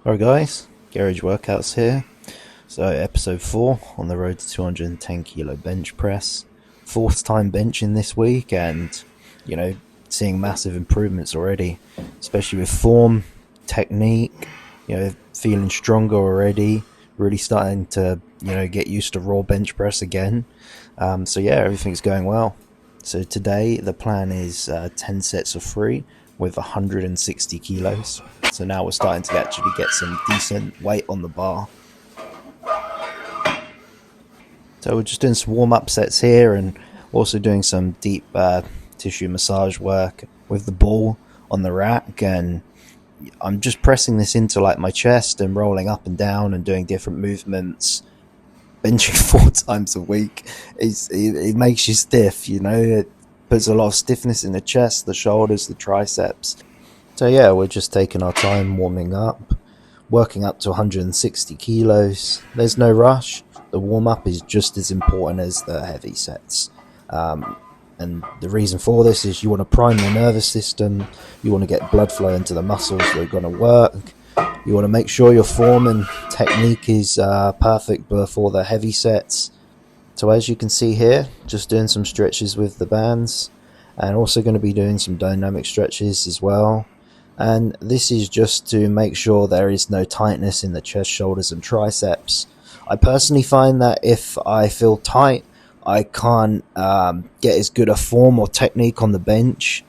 Alright guys, Garage Workouts here. So episode 4 on the road to 210 kilo bench press. Fourth time benching this week and, you know, seeing massive improvements already. Especially with form, technique, feeling stronger already. Really starting to, get used to raw bench press again. So yeah, everything's going well. So today the plan is 10 sets of 3 with 160 kilos. So now we're starting to actually get some decent weight on the bar. So we're just doing some warm-up sets here and also doing some deep tissue massage work with the ball on the rack, and I'm just pressing this into like my chest and rolling up and down and doing different movements. Benching 4 times a week it makes you stiff, it puts a lot of stiffness in the chest, the shoulders, the triceps. So yeah, we're just taking our time warming up, working up to 160 kilos. There's no rush. The warm-up is just as important as the heavy sets. And the reason for this is you want to prime the nervous system, you want to get blood flow into the muscles that are going to work, you want to make sure your form and technique is perfect before the heavy sets. So as you can see here, just doing some stretches with the bands, and also going to be doing some dynamic stretches as well. And this is just to make sure there is no tightness in the chest, shoulders and triceps. I personally find that if I feel tight, I can't get as good a form or technique on the bench.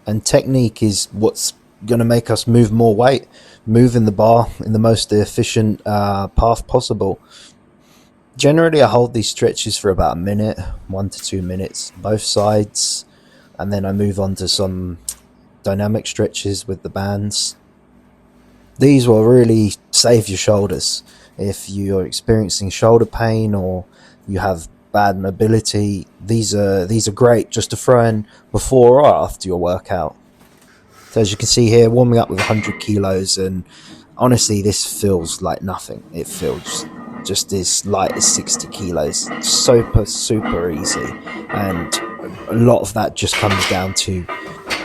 And technique is what's going to make us move more weight, moving the bar in the most efficient path possible. Generally, I hold these stretches for about a minute, 1 to 2 minutes, both sides. And then I move on to some dynamic stretches with the bands. These will really save your shoulders. If you're experiencing shoulder pain or you have bad mobility, these are great just to throw in before or after your workout. So as you can see here, warming up with 100 kilos, and honestly this feels like nothing. It feels just as light as 60 kilos. Super easy, and a lot of that just comes down to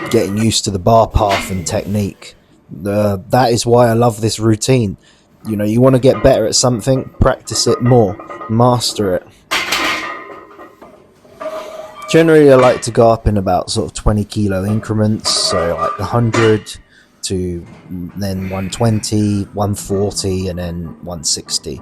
getting used to the bar path and technique. That is why I love this routine. You want to get better at something, practice it more, master it. Generally, I like to go up in about sort of 20 kilo increments, so like 100 to then 120, 140, and then 160.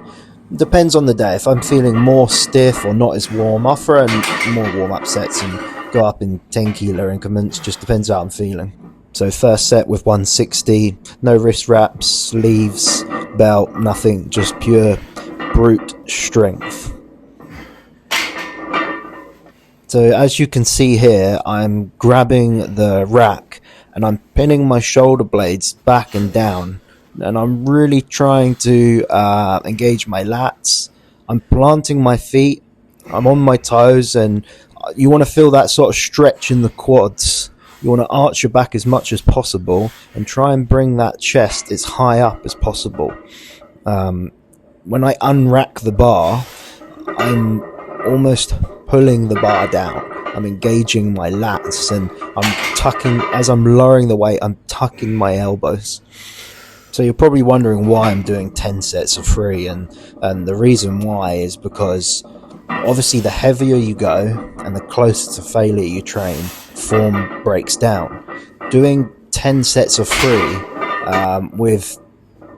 Depends on the day. If I'm feeling more stiff or not as warm, I'll throw in more warm-up sets and go up in 10 kilo increments. Just depends how I'm feeling. So first set with 160, no wrist wraps, sleeves, belt, nothing, just pure brute strength. So as you can see here, I'm grabbing the rack and I'm pinning my shoulder blades back and down, and I'm really trying to engage my lats. I'm planting my feet, I'm on my toes, and you want to feel that sort of stretch in the quads. You want to arch your back as much as possible and try and bring that chest as high up as possible. When I unrack the bar, I'm almost pulling the bar down. I'm engaging my lats, and I'm tucking, as I'm lowering the weight, I'm tucking my elbows. So you're probably wondering why I'm doing 10 sets of 3, and the reason why is because obviously the heavier you go and the closer to failure you train, form breaks down. Doing 10 sets of 3 with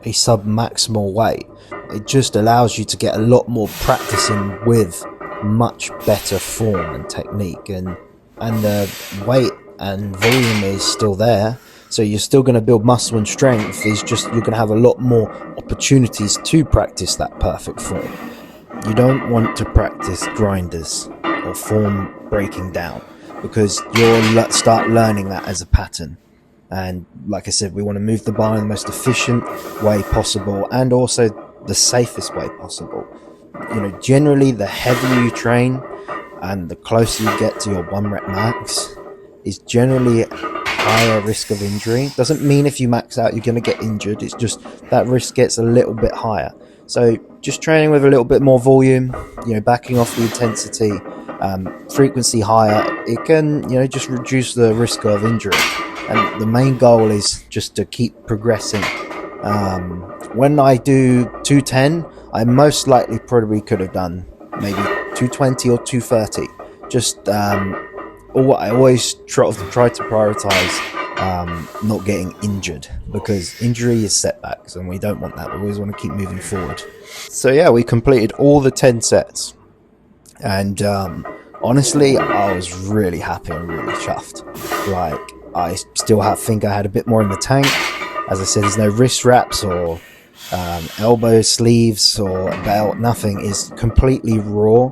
a sub-maximal weight, it just allows you to get a lot more practicing with much better form and technique, and the weight and volume is still there, so you're still going to build muscle and strength. It's just you're going to have a lot more opportunities to practice that perfect form. You don't want to practice grinders or form breaking down, because you'll start learning that as a pattern. And like I said, we want to move the bar in the most efficient way possible and also the safest way possible. Generally the heavier you train and the closer you get to your 1 rep max is generally higher risk of injury. Doesn't mean if you max out you're going to get injured, it's just that risk gets a little bit higher. So just training with a little bit more volume, backing off the intensity, frequency higher, it can just reduce the risk of injury. And the main goal is just to keep progressing When I do 210, I most likely probably could have done maybe 220 or 230. Just I always try to prioritize not getting injured, because injury is setbacks and we don't want that. We always want to keep moving forward. So yeah, we completed all the 10 sets, and honestly, I was really happy and really chuffed. Like, I still think I had a bit more in the tank. As I said, there's no wrist wraps or elbow sleeves or belt. Nothing is completely raw.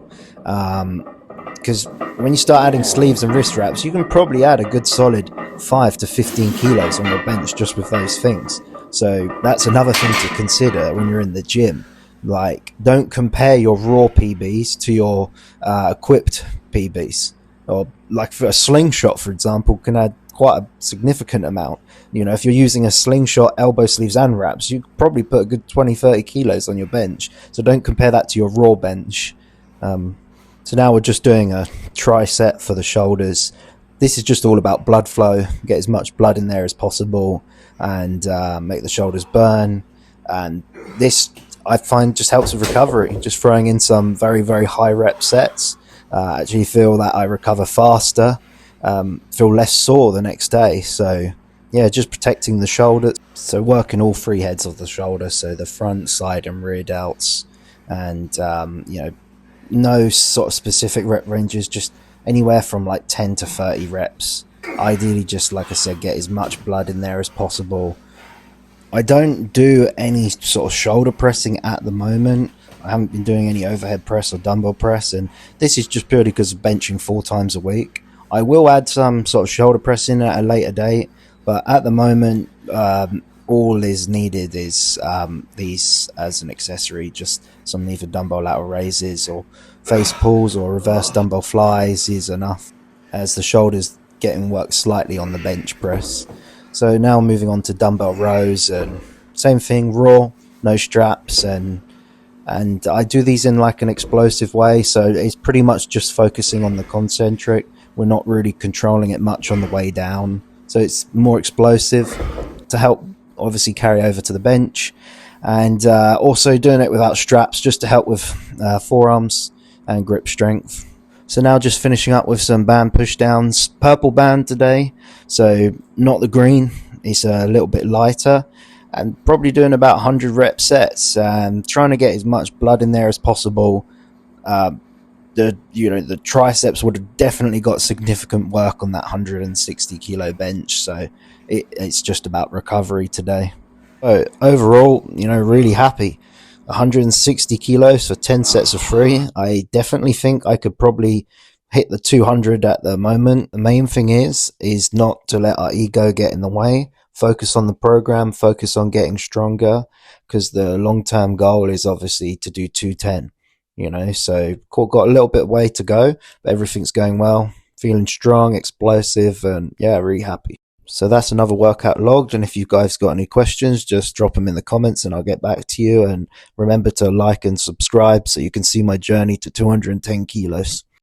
Because when you start adding sleeves and wrist wraps, you can probably add a good solid 5 to 15 kilos on your bench just with those things. So that's another thing to consider when you're in the gym. Like, don't compare your raw PBs to your equipped PBs. Or like for a slingshot, for example, can add quite a significant amount. You know, if you're using a slingshot, elbow sleeves and wraps, you could probably put a good 20-30 kilos on your bench. So don't compare that to your raw bench. So now we're just doing a tricep for the shoulders. This is just all about blood flow, get as much blood in there as possible, and make the shoulders burn. And this, I find, just helps with recovery. Just throwing in some very, very high rep sets. Actually feel that I recover faster, feel less sore the next day. So yeah, just protecting the shoulder. So working all three heads of the shoulder, so the front, side and rear delts. And no sort of specific rep ranges, just anywhere from like 10 to 30 reps. Ideally, just like I said, get as much blood in there as possible. I don't do any sort of shoulder pressing at the moment. I haven't been doing any overhead press or dumbbell press, and this is just purely because of benching 4 times a week. I will add some sort of shoulder press in at a later date, but at the moment, all is needed is these as an accessory, just some either dumbbell lateral raises or face pulls or reverse dumbbell flies is enough, as the shoulders getting worked slightly on the bench press. So now moving on to dumbbell rows, and same thing, raw, no straps, and I do these in like an explosive way, so it's pretty much just focusing on the concentric. We're not really controlling it much on the way down, so it's more explosive to help obviously carry over to the bench, and also doing it without straps just to help with forearms and grip strength. So now just finishing up with some band push downs. Purple band today, so not the green, it's a little bit lighter, and probably doing about 100 rep sets, trying to get as much blood in there as possible. The triceps would have definitely got significant work on that 160 kilo bench, so it's just about recovery today. So overall, really happy. 160 kilos for 10 sets of 3. I definitely think I could probably hit the 200 at the moment. The main thing is not to let our ego get in the way. Focus on the program, focus on getting stronger, because the long-term goal is obviously to do 210. So got a little bit of way to go, but everything's going well. Feeling strong, explosive, and yeah, really happy. So that's another workout logged, and if you guys got any questions, just drop them in the comments and I'll get back to you. And remember to like and subscribe so you can see my journey to 210 kilos.